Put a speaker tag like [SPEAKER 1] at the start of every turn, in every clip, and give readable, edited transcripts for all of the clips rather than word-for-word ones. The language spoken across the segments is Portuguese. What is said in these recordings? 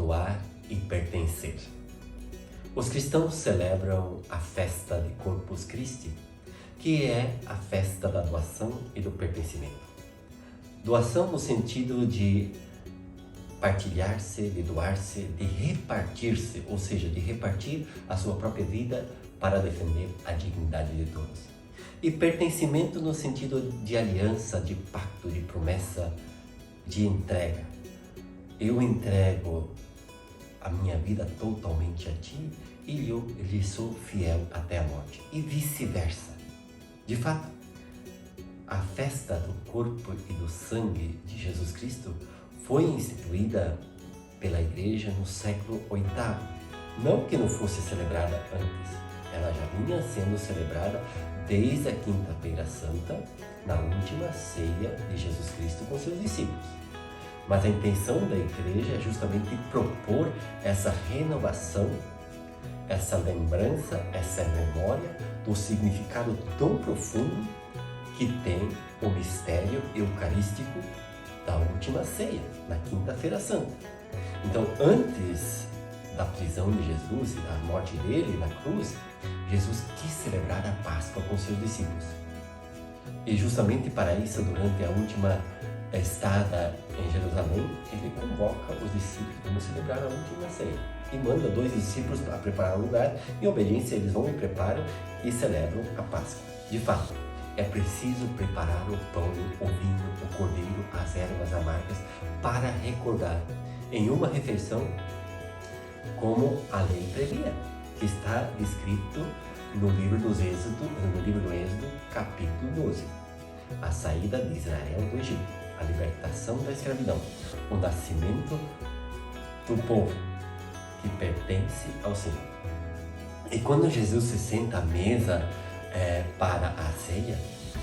[SPEAKER 1] doar e pertencer. Os cristãos celebram a festa de Corpus Christi, que é a festa da doação e do pertencimento. Doação no sentido de partilhar-se, de doar-se, de repartir-se, ou seja, de repartir a sua própria vida para defender a dignidade de todos. E pertencimento no sentido de aliança, de pacto, de promessa, de entrega. Eu entrego a minha vida totalmente a ti e eu lhe sou fiel até a morte. E vice-versa. De fato, a festa do corpo e do sangue de Jesus Cristo foi instituída pela Igreja no século VIII. Não que não fosse celebrada antes, ela já vinha sendo celebrada desde a Quinta-feira Santa, na última ceia de Jesus Cristo com seus discípulos. Mas a intenção da Igreja é justamente propor essa renovação, essa lembrança, essa memória do significado tão profundo que tem o mistério eucarístico da última ceia, na Quinta-feira Santa. Então, antes da prisão de Jesus e da morte dele na cruz, Jesus quis celebrar a Páscoa com seus discípulos. E justamente para isso, durante a última estada em Jerusalém, ele convoca os discípulos para celebrar a última ceia e manda 2 discípulos para preparar o lugar. Em obediência, eles vão e preparam e celebram a Páscoa. De fato, é preciso preparar o pão, o vinho, o cordeiro, as ervas amargas para recordar em uma refeição como a lei previa, que está descrito no livro do Êxodo, capítulo 12. A saída de Israel do Egito, a libertação da escravidão, o nascimento do povo que pertence ao Senhor. E quando Jesus se senta à mesa para a ceia,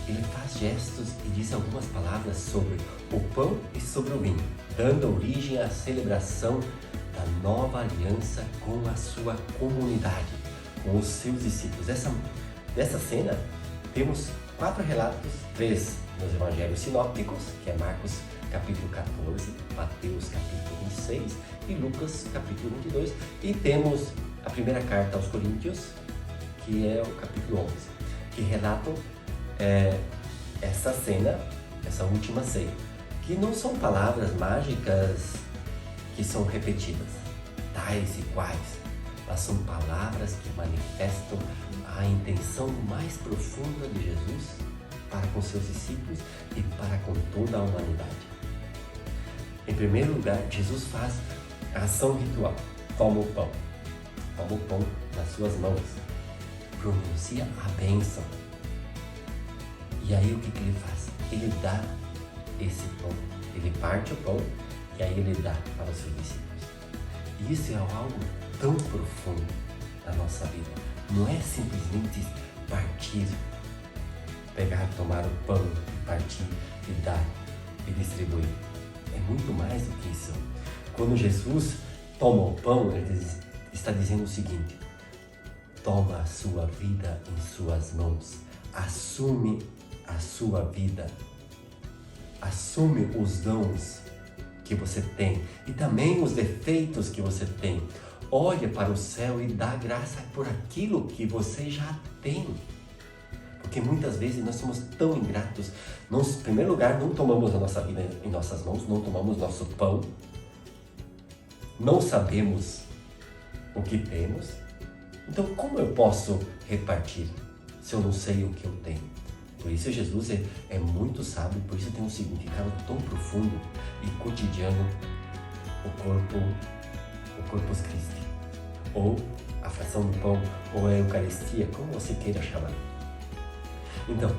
[SPEAKER 1] ele faz gestos e diz algumas palavras sobre o pão e sobre o vinho, dando origem à celebração da nova aliança com a sua comunidade, com os seus discípulos. Dessa cena, temos 4 relatos, 3 nos evangelhos sinópticos, que é Marcos capítulo 14, Mateus capítulo 26 e Lucas capítulo 22, e temos a primeira carta aos Coríntios, que é o capítulo 11, que relatam essa cena, essa última ceia, que não são palavras mágicas que são repetidas, tais e quais, mas são palavras que manifestam a intenção mais profunda de Jesus para com seus discípulos e para com toda a humanidade. Em primeiro lugar, Jesus faz a ação ritual, toma o pão nas suas mãos, pronuncia a bênção. E aí o que ele faz? Ele dá esse pão, ele parte o pão e aí ele dá para os seus discípulos. E isso é algo tão profundo na nossa vida. Não é simplesmente partir, pegar, tomar o pão, partir e dar e distribuir. É muito mais do que isso. Quando Jesus toma o pão, ele está dizendo o seguinte: toma a sua vida em suas mãos, assume a sua vida, assume os dons que você tem e também os defeitos que você tem. Olha para o céu e dá graça por aquilo que você já tem. Porque muitas vezes nós somos tão ingratos. Nós, em primeiro lugar, não tomamos a nossa vida em nossas mãos, não tomamos nosso pão, não sabemos o que temos. Então, como eu posso repartir se eu não sei o que eu tenho? Por isso Jesus é muito sábio, por isso tem um significado tão profundo e cotidiano, o Corpus Christi, ou a fração do pão, ou a Eucaristia, como você queira chamar. Então,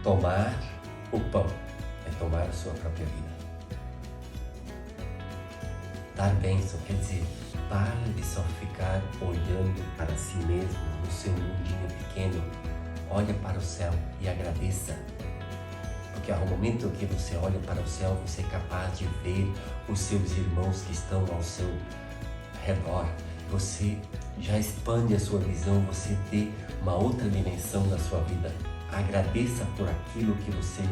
[SPEAKER 1] tomar o pão é tomar a sua própria vida. Dar bênção quer dizer, pare de só ficar olhando para si mesmo no seu mundinho pequeno. Olha para o céu e agradeça. Porque ao momento que você olha para o céu, você é capaz de ver os seus irmãos que estão ao seu redor. Você já expande a sua visão, você tem uma outra dimensão da sua vida. Agradeça por aquilo que você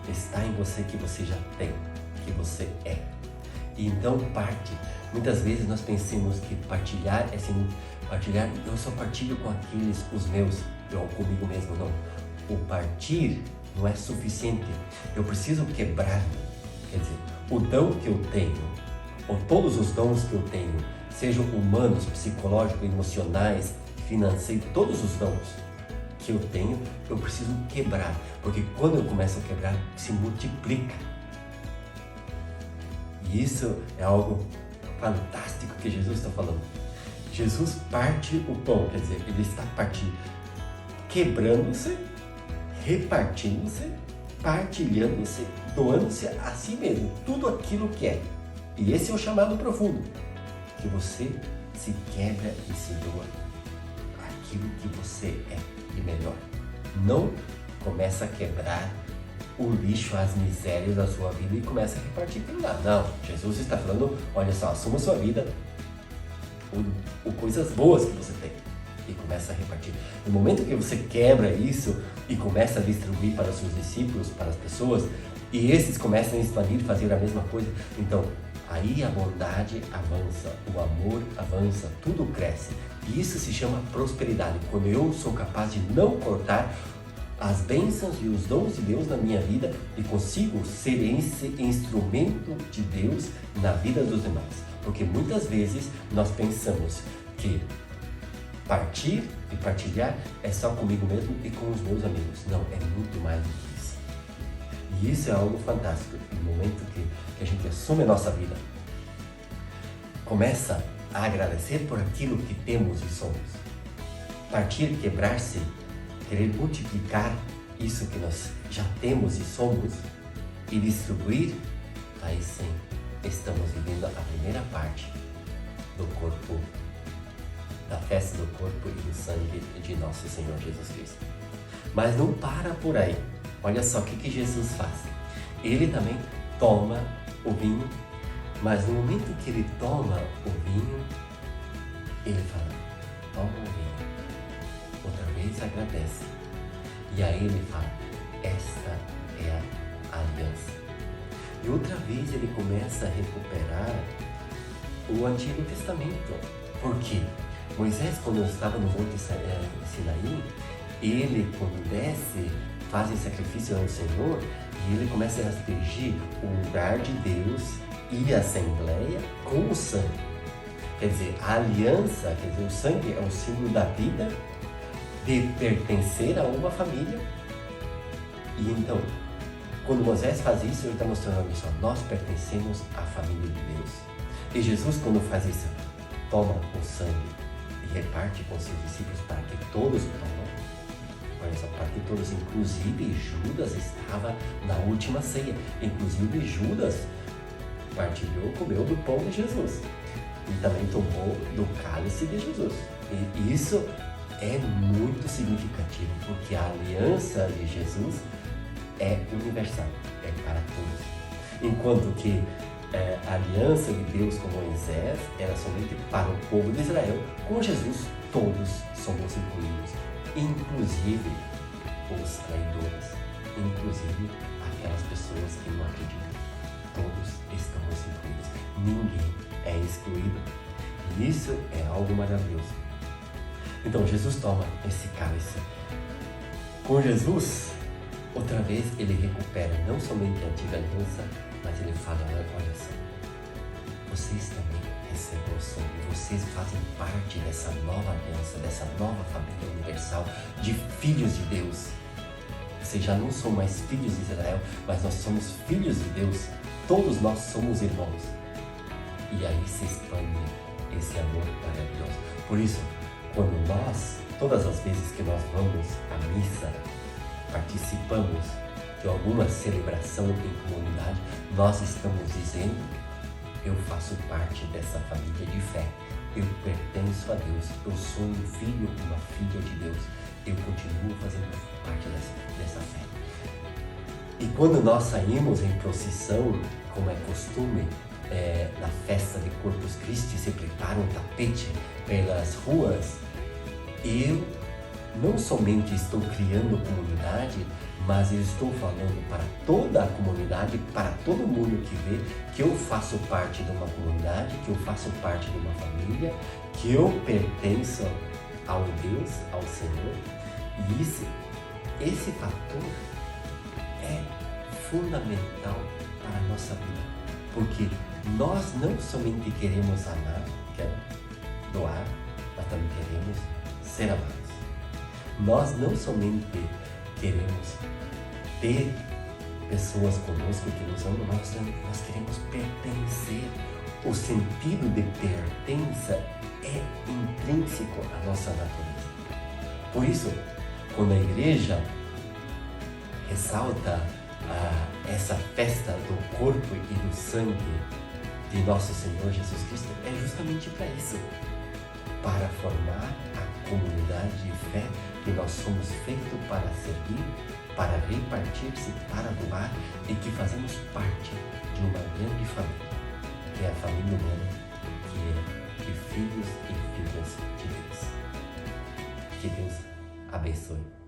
[SPEAKER 1] está em você, que você já tem, que você é. E então parte Muitas vezes nós pensamos que partilhar é assim, partilhar, eu só partilho com aqueles, os meus, ou comigo mesmo, não. O partir não é suficiente, eu preciso quebrar, quer dizer, o dom que eu tenho, ou todos os dons que eu tenho, sejam humanos, psicológicos, emocionais, financeiros, todos os dons que eu tenho, eu preciso quebrar, porque quando eu começo a quebrar, se multiplica. E isso é algo fantástico que Jesus está falando. Jesus parte o pão, quer dizer, ele está partindo, quebrando-se, repartindo-se, partilhando-se, doando-se a si mesmo, tudo aquilo que é. E esse é o chamado profundo, que você se quebra e se doa aquilo que você é de melhor. Não começa a quebrar o lixo, as misérias da sua vida e começa a repartir por lá. Não, Jesus está falando, olha só, assuma a sua vida, coisas boas que você tem e começa a repartir. No momento que você quebra isso e começa a distribuir para os seus discípulos, para as pessoas, e esses começam a expandir e fazer a mesma coisa, então aí a bondade avança, o amor avança, tudo cresce. E isso se chama prosperidade, quando eu sou capaz de não cortar as bênçãos e os dons de Deus na minha vida e consigo ser esse instrumento de Deus na vida dos demais. Porque muitas vezes nós pensamos que partir e partilhar é só comigo mesmo e com os meus amigos. Não, é muito mais do que isso. E isso é algo fantástico. No momento que a gente assume a nossa vida, começa a agradecer por aquilo que temos e somos. Partir, quebrar-se, querer multiplicar isso que nós já temos e somos e distribuir, aí sim estamos vivendo a primeira parte do corpo, da festa do corpo e do sangue de nosso Senhor Jesus Cristo. Mas não para por aí. Olha só o que Jesus faz. Ele também toma o vinho, mas no momento que ele toma o vinho, ele fala, toma o vinho. Outra vez agradece. E aí ele fala, esta é a aliança. E outra vez ele começa a recuperar o Antigo Testamento. Por quê? Moisés, quando estava no Monte Sinaí, ele, quando desce, faz sacrifício ao Senhor e ele começa a aspergir o lugar de Deus e a Assembleia com o sangue. Quer dizer, a aliança, quer dizer, o sangue é o símbolo da vida, de pertencer a uma família. E então, quando Moisés faz isso, ele está mostrando isso, nós pertencemos à família de Deus. E Jesus, quando faz isso, toma o sangue e reparte com seus discípulos para que todos tomem. Olha só, para que todos, inclusive Judas estava na última ceia. Inclusive Judas partilhou, comeu do pão de Jesus. E também tomou do cálice de Jesus. E isso é muito significativo, porque a aliança de Jesus é universal, é para todos. Enquanto que a aliança de Deus com Moisés era somente para o povo de Israel, com Jesus todos somos incluídos, inclusive os traidores, inclusive aquelas pessoas que não acreditam. Todos estamos incluídos, ninguém é excluído. E isso é algo maravilhoso. Então Jesus toma esse cálice. Com Jesus, outra vez ele recupera não somente a antiga aliança, mas ele fala, olha só, vocês também receberam o sangue, vocês fazem parte dessa nova aliança, dessa nova família universal de filhos de Deus. Vocês já não são mais filhos de Israel, mas nós somos filhos de Deus, todos nós somos irmãos. E aí se expande esse amor maravilhoso. Por isso, quando nós, todas as vezes que nós vamos à missa, participamos de alguma celebração em comunidade, nós estamos dizendo, eu faço parte dessa família de fé, eu pertenço a Deus, eu sou um filho, uma filha de Deus, eu continuo fazendo parte dessa fé. E quando nós saímos em procissão, como é costume, na festa de Corpus Christi, se prepara um tapete pelas ruas, eu não somente estou criando comunidade, mas eu estou falando para toda a comunidade, para todo mundo que vê que eu faço parte de uma comunidade, que eu faço parte de uma família, que eu pertenço ao Deus, ao Senhor. E esse fator é fundamental para a nossa vida, porque nós não somente queremos amar, doar, mas também queremos ser amados. Nós não somente queremos ter pessoas conosco que nos amam, nós queremos pertencer. O sentido de pertença é intrínseco à nossa natureza. Por isso, quando a igreja ressalta essa festa do corpo e do sangue de nosso Senhor Jesus Cristo, é justamente para isso, para formar a comunidade de fé que nós somos feitos para servir, para repartir-se, para doar, e que fazemos parte de uma grande família, que é a família humana, que é de filhos e filhas de Deus. Que Deus abençoe.